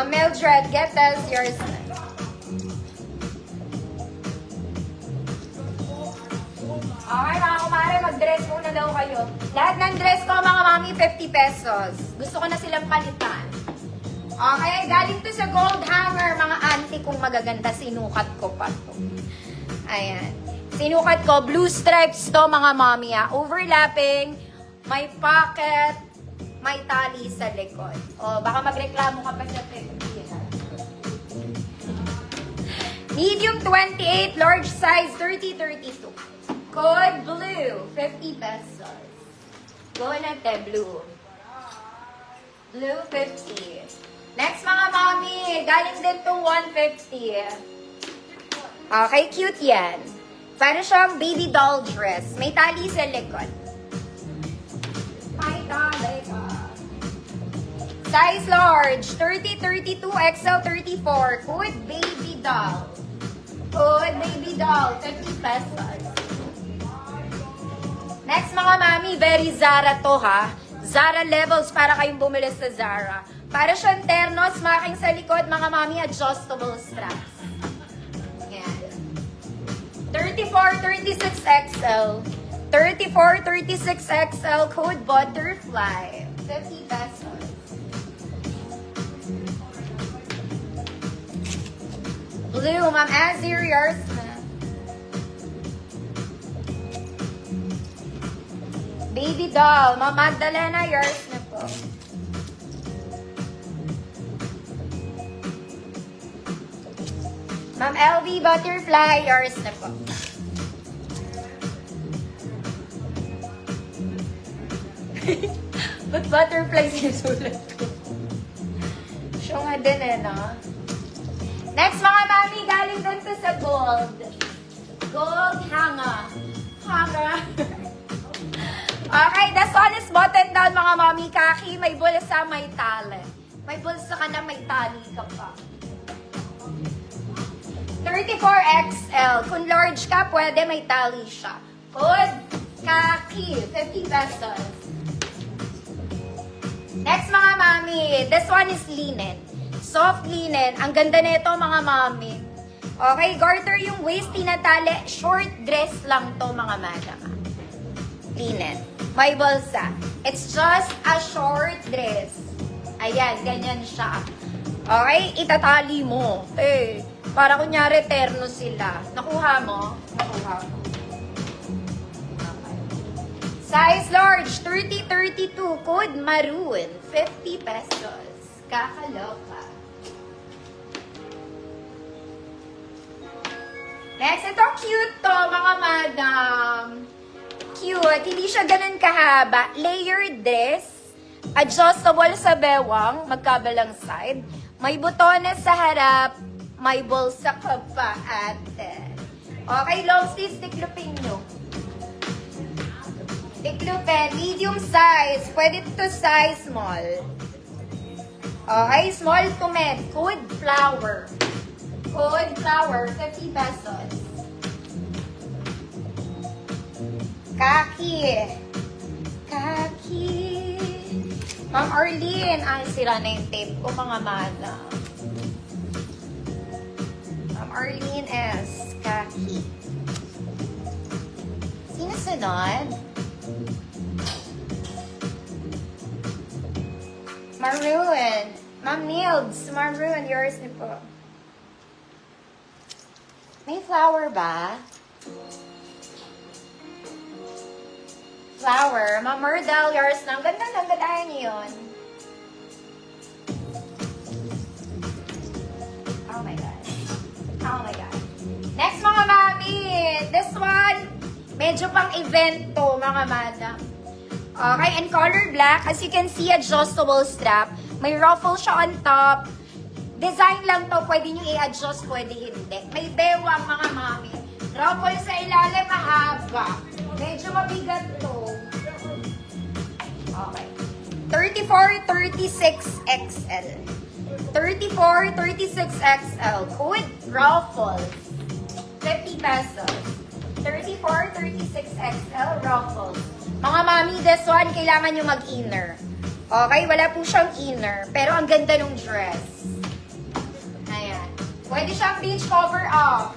Mildred, get this, yours. Okay, mga kumare, mag-dress muna daw kayo. Lahat ng dress ko, mga mami, 50 pesos. Gusto ko na silang palitan. Okay, galing to sa gold hanger, mga auntie kong magaganda. Sinukat ko pa to. Ayan. Sinukat ko, blue stripes to, mga mami, ha. Overlapping, may pocket, may tali sa likod. O, baka magreklamo ka pa sa 50, ha. Medium 28, large size 30-32. Code blue, 50 pesos. Go natin, blue. Blue, 50. Next, mga mami, galing din tong 150. Okay, cute yan. Para siyang baby doll dress. May tali sa likod. May tali ka. Size large, 30-32, XL 34. Code baby doll. Code baby doll, 50 pesos. Next, mga mami, very Zara to, ha. Zara levels para kayong bumili sa Zara. Para siyang ternos, making sa likod, mga mami, adjustable straps. Yan. 34-36XL. 34-36XL, code butterfly. 50 pesos. Blue, Ma'am Azir, yours na. Baby doll, Ma'am Magdalena, yours na po. Ma'am LV, butterfly, yours na po. Ba't butterfly sinusulat ko? Siya nga din eh, no? Next, mga mami, galing dun to sa gold. Gold hanger. Hanger. Okay, this one is button down, mga mami. Kaki, may bulsa, may tali. May bulsa ka na, may tali ka pa. 34XL. Kung large ka, pwede may tali siya. Good. Kaki, 50 pesos. Next, mga mami, this one is linen. Soft linen. Ang ganda nito, mga mami. Okay, garter yung waist, tinatali. Short dress lang to, mga madam. Linen. May bulsa. It's just a short dress. Ayan, ganyan siya. Okay, itatali mo. Para kunyari, terno sila. Nakuha mo? Nakuha mo. Okay. Size large, 30-32. Code maroon, 50 pesos. Kakaloka. Next, ito cute to, mga madam. Cute. Hindi siya ganun kahaba. Layered dress. Adjustable sa bewang. Magkabalang side. May butones sa harap. May bulsa ka pa, ate. Okay, long sleeves. Tiklupin nyo. Tiklupin. Medium size. Pwede to size small. Okay, small to med. Code flower. Code flower, 50 pesos. Kaki. Kaki. Ma'am Arlene. Ay, sira na yung tape ko, mga madam. Ma'am Arlene S. Kaki. Sino sunod? Maroon. Ma'am Nilds. Maroon, yours na po. May flower ba? Flower. Ma'am Murdal, yours na. Ang ganda ng gadayan niyo yun. Oh my God. Oh my God. Next, mga mami. This one, medyo pang event to, mga madam. Okay, and color black. As you can see, adjustable strap. May ruffle siya on top. Design lang to, pwede nyo i-adjust, pwede hindi. May bewang, mga mami. Ruffle sa ilalim, mahaba. Medyo mabigat to. Okay. 34-36XL. 34-36XL. Code ruffle. 50 pesos. 34-36XL ruffle. Mga mami, this one, kailangan nyo mag-inner. Okay, wala po siyang inner. Pero ang ganda ng dress. Pwede siyang beach cover up.